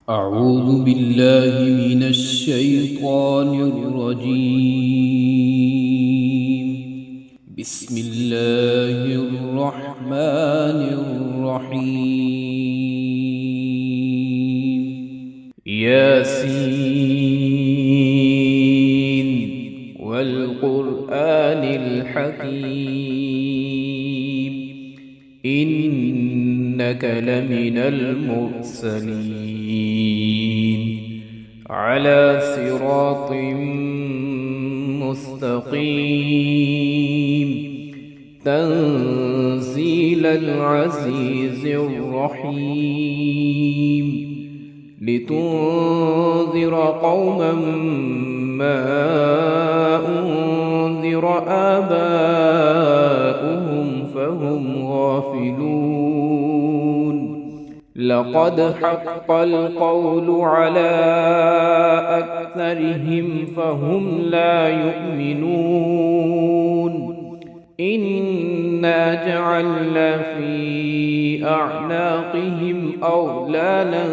أعوذ بالله من الشيطان الرجيم. بسم الله الرحمن الرحيم. ياسين والقرآن الحكيم إنك لمن المرسلين على صراط مستقيم تنزيل العزيز الرحيم لتنذر قوما ما أنذر آباؤهم فهم غافلون. لقد حق القول على أكثرهم فهم لا يؤمنون. إنا جعلنا في أعناقهم أغلالا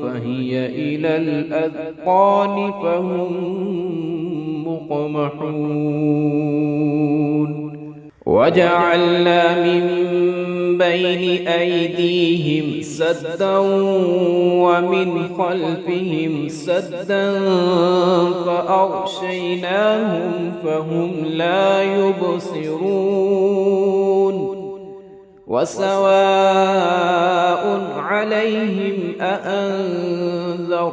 فهي إلى الأذقان فهم مقمحون. وجعلنا من بين أيديهم سدا ومن خلفهم سدا فأغشيناهم فهم لا يبصرون. وسواء عليهم أأنذرتهم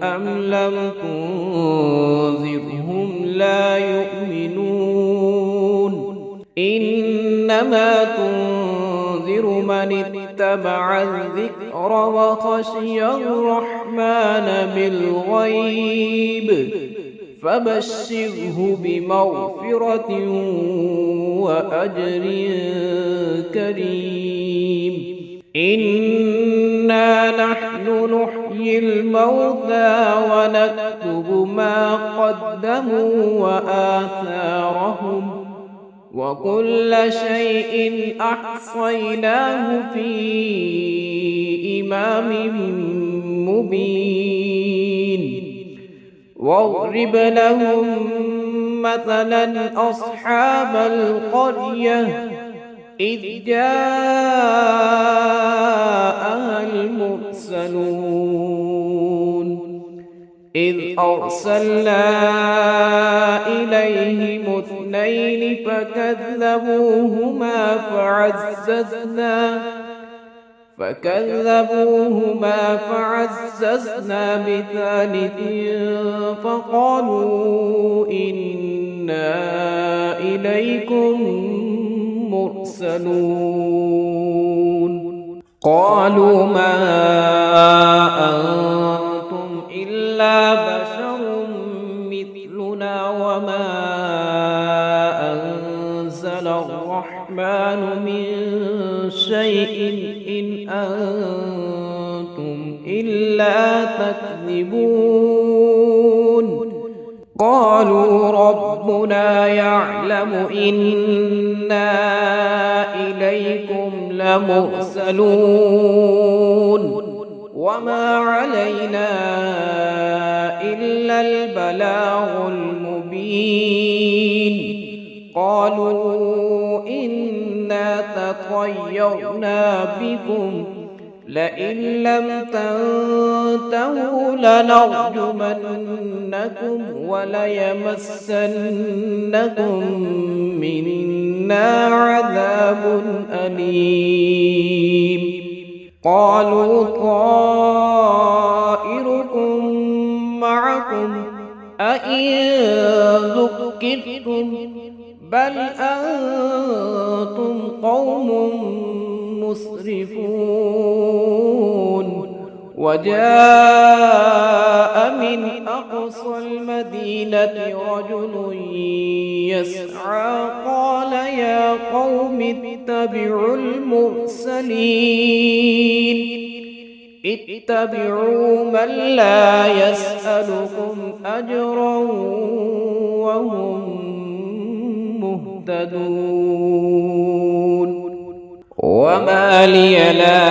أم لم تنذرهم لا يؤمنون. إنما تنذر من اتبع الذكر وخشي الرحمن بالغيب فبشره بمغفرة وأجر كريم. إنا نحن نحيي الموتى ونكتب ما قدموا وآثارهم وكل شيء أحصيناه في إمام مبين. واضرب لهم مثلا أصحاب القرية إذ جاءها المرسلون إذ أرسلنا إليهم اثنين فكذبوهما فعززنا بثالث فقالوا إنا إليكم مرسلون. قالوا ما أنتم إلا بشر مثلنا وما أنزل الرحمن من شيء إن أنتم إلا تكذبون. قالوا ربنا يعلم إنا إليكم لمرسلون وما علينا إلا البلاغ المبين. قالوا إنا تطيرنا بكم لئن لم تنتهوا لنرجمنكم وليمسنكم منا عذاب أليم. قالوا طائركم معكم أئن ذكرتم بل أنتم قوم مسرفون. وجاء من أقصى المدينة رجل يسعى قال يا قوم اتبعوا المرسلين اتبعوا من لا يسألكم أجرا وهم مهتدون. وما لي لا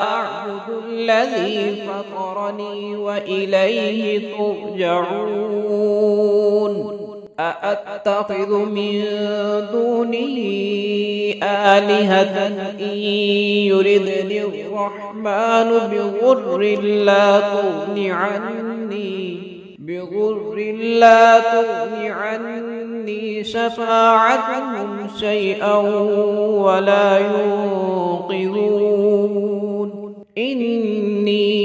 أعبد الذي فطرني وإليه ترجعون أأتخذ من دونه آلهة إن يردني الرحمن بضر لا تغن عني شفاعتهم شيئا ولا ينقذون إني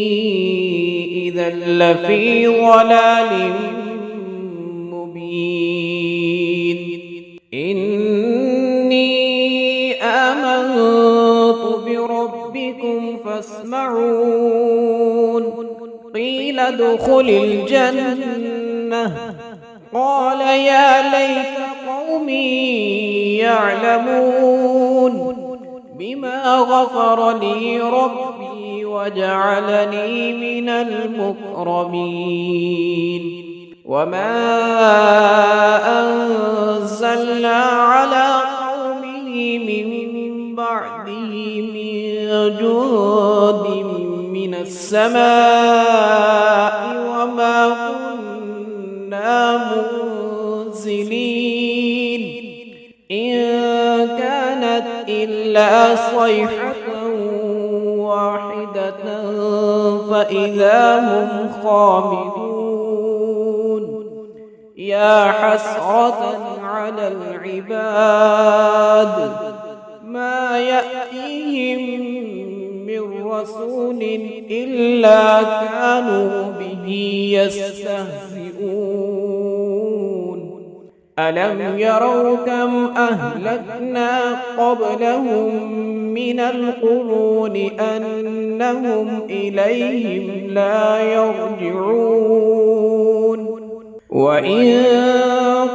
إذا لفي ضلال مبين إني آمنت بربكم فاسمعون قيل ادخل الجنة قال يا ليت قومي يعلمون بما غفر لي ربي وجعلني من المكرمين وما أنزلنا على قومه من بعده من جند من السماء وما كنا منزلين إن كانت إلا صيحة واحدة فإذا هم خامدون يا حسرة على العباد ما يأتيهم من رسول إلا كانوا به يستهزئون ألم يروا كم أهلكنا قبلهم من القرون أنهم إليهم لا يرجعون وإن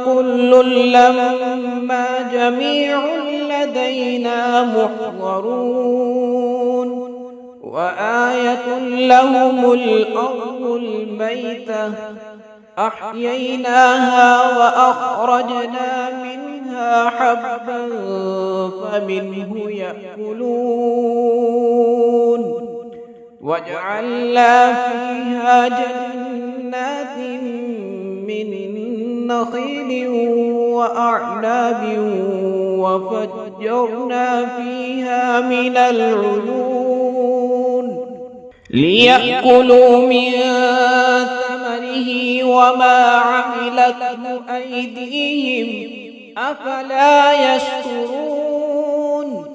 كل لما جميع لدينا محضرون وآية لهم الأرض الميتة أحييناها وأخرجنا منها حبا فمنه يأكلون وجعلنا فيها جنات من نخيل وأعناب وفجرنا فيها من العيون ليأكلوا من ثمره وما عملته أيديهم أفلا يشكرون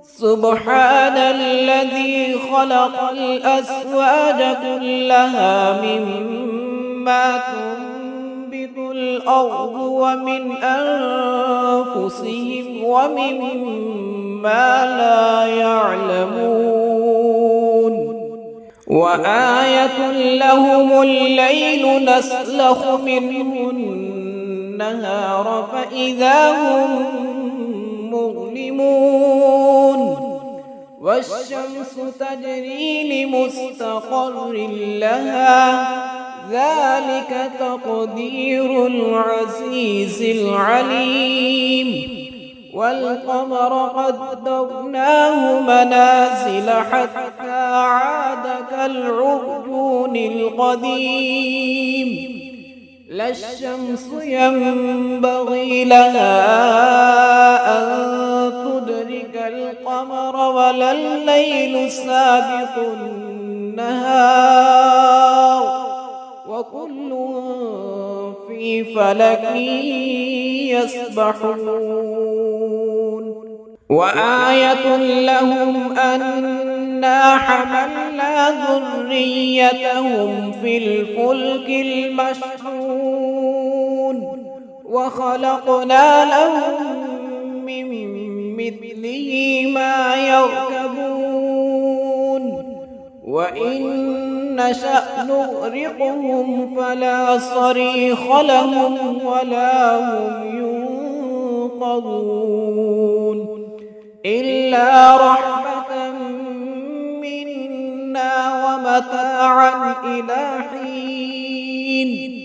سبحان الذي خلق الأزواج كلها مما تنبت الأرض ومن أنفسهم ومما لا يعلمون وآية لهم الليل نسلخ منه النهار فإذا هم مظلمون والشمس تجري لمستقر لها ذلك تقدير العزيز العليم والقمر قدرناه منازل حتى عاد كالعرجون القديم لا الشمس ينبغي لها أن تدرك القمر ولا الليل سابق النهار وكل في فلك يسبحون وآية لهم أنا حملنا ذريتهم في الفلك المشحون وخلقنا لهم من مثله ما يركبون وإن نشأ نغرقهم فلا صريخ لهم ولا هم ينقذون إلا رحمة منا ومتاعا إلى حين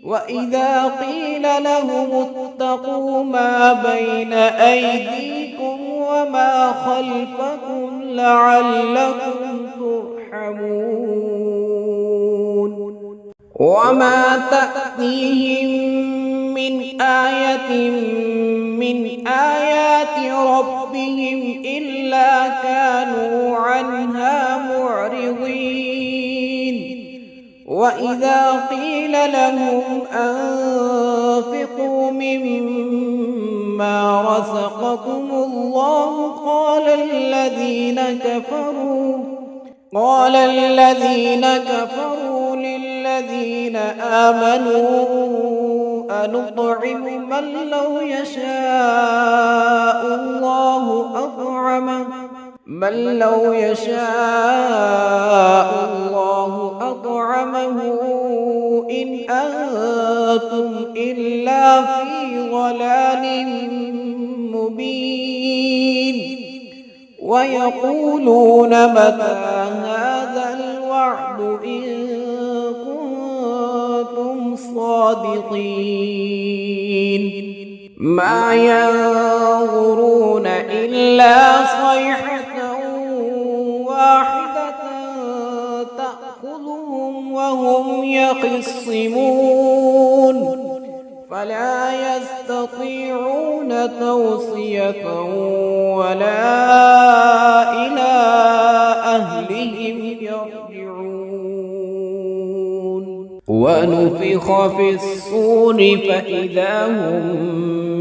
وإذا قيل لهم اتقوا ما بين أيديكم وما خلفكم لعلكم ترحمون وما تأتيهم من آية من آيات ربهم إلا كانوا عنها معرضين وإذا قيل لهم أنفقوا مما رزقكم الله قال الذين كفروا للذين آمنوا أنطعم من لو يشاء الله أطعمه إن أنتم إلا في ضلال مبين ويقولون متى هذا الوعد إن كنتم صادقين ما ينظرون إلا صيحة واحدة تأخذهم وهم يخصمون فلا يستطيعون توصية ولا إلى أهلهم يرجعون ونفخ في الصور فإذا هم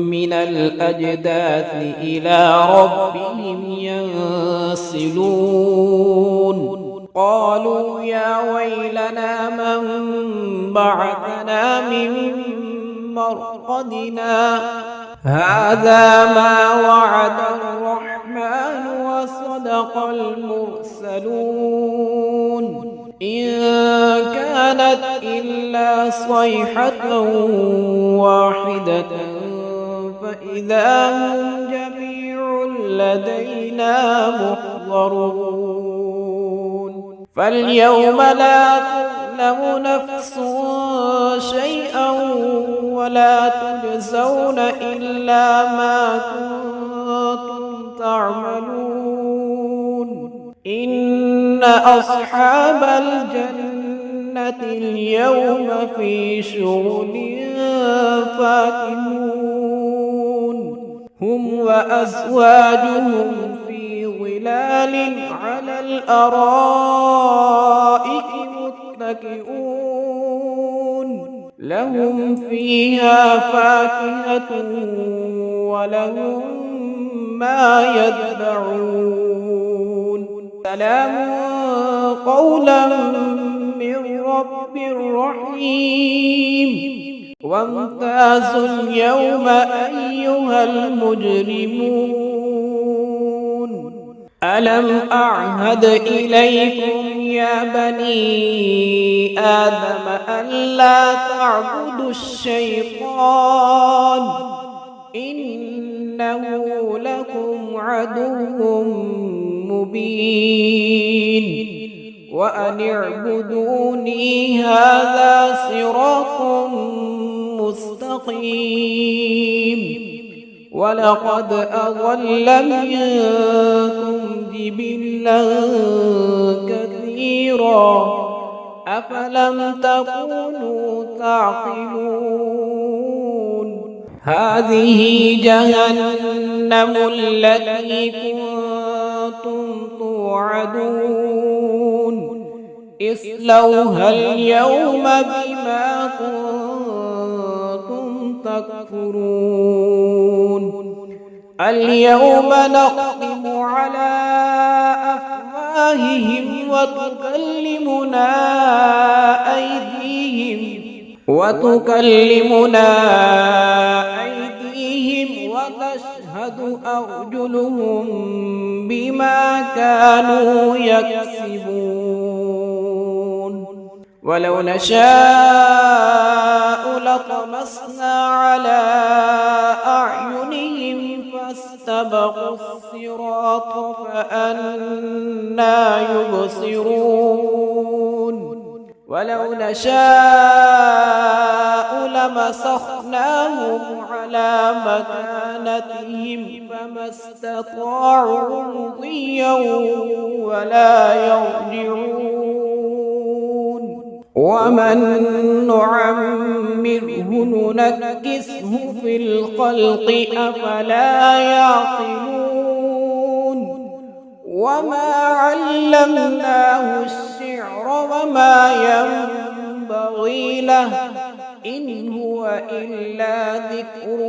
من الأجداث إلى ربهم ينسلون قالوا يا ويلنا من بعثنا من مرقدنا هذا ما وعد الرحمن وصدق المرسلون إن كانت إلا صيحة واحدة فإذا هم جميع لدينا محضرون فاليوم لا تظلم نفس شيئا ولا تجزون إلا ما كنتم تعملون إن أصحاب الجنة اليوم في شغل فاكهون هم وأزواجهم في ظلال على الأرائك متكئون لهم فيها فاكهة ولهم ما يدعون سلام قولا من رب رحيم وامتازوا اليوم أيها المجرمون ألم أعهد إليكم يا بني آدم ألا تعبدوا الشيطان إنه لكم عدو مبين وأن اعبدوني هذا صراط مستقيم ولقد أضل منكم جبلا كثيرا أفلم تكونوا تعقلون هذه جهنم التي كنتم توعدون اصلوها اليوم بما كنتم تكفرون اليوم نختم على أفواههم وتكلمنا أيديهم وتشهد أرجلهم بما كانوا يكسبون ولو نشاء لطمسنا على أعينهم فاستبقوا الصراط فأنى يبصرون ولو نشاء لمسخناهم على مكانتهم فما استطاعوا مضيا ولا يرجعون ومن نعمره ننكسه في الخلق أفلا يعقلون وما علمناه الشعر وما ينبغي له إن هو إلا ذكر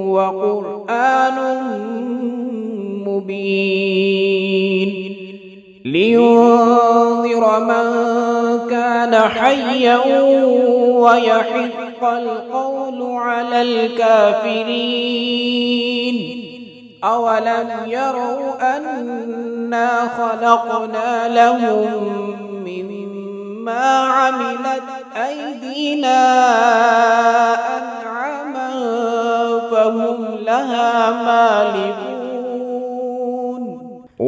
وقرآن مبين لينذر من كان حيا ويحق القول على الكافرين أولم يروا أنا خلقنا لهم مما عملت أيدينا أنعاما فهم لها مالكون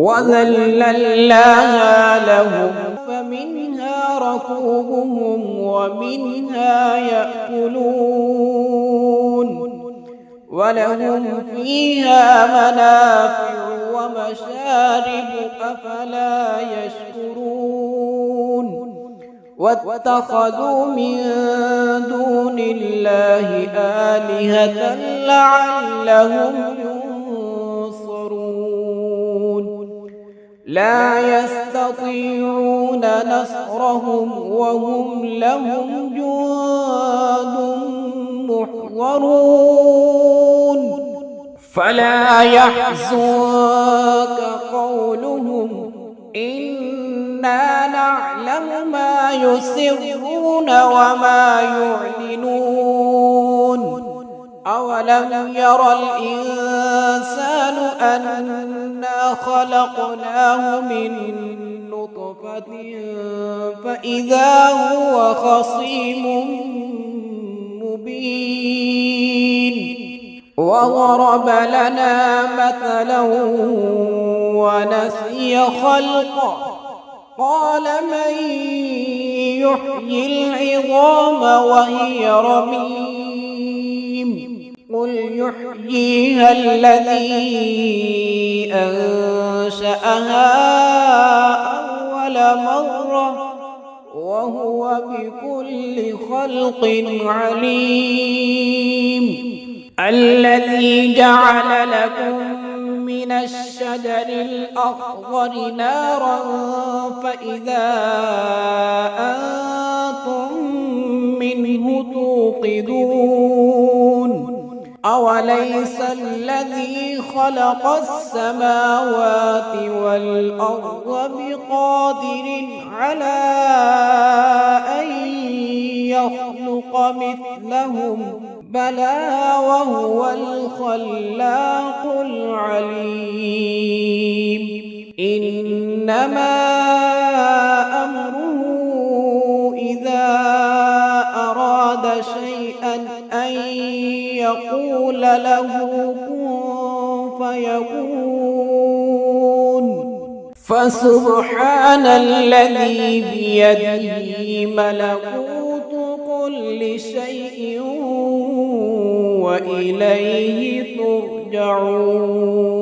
وذللناها لهم فمنها ركوبهم ومنها يأكلون ولهم فيها منافع ومشارب أفلا يشكرون واتخذوا من دون الله آلهة لعلهم ينصرون لا يستطيعون نصرهم وهم لهم جند محضرون فلا يحزنك قولهم إنا نعلم ما يسرون وما يعلنون أولم يرى الإنسان أنا خلقناه من نطفة فإذا هو خصيم مبين وضرب لنا مثلا ونسي خلقه قال من يحيي العظام وهي رميم قل يحييها الذي أنشأها أول مرة وهو بكل خلق عليم الذي جعل لكم من الشجر الأخضر نارا فإذا أنتم منه توقدون أوليس الذي خلق السماوات والأرض بقادر على أن يخلق مثلهم بلى وهو الخلاق العليم إنما أمره إذا أراد شيئا أن يقول له كن فيكون فسبحان الذي بيده ملكوت كل شيء وإليه ترجعون.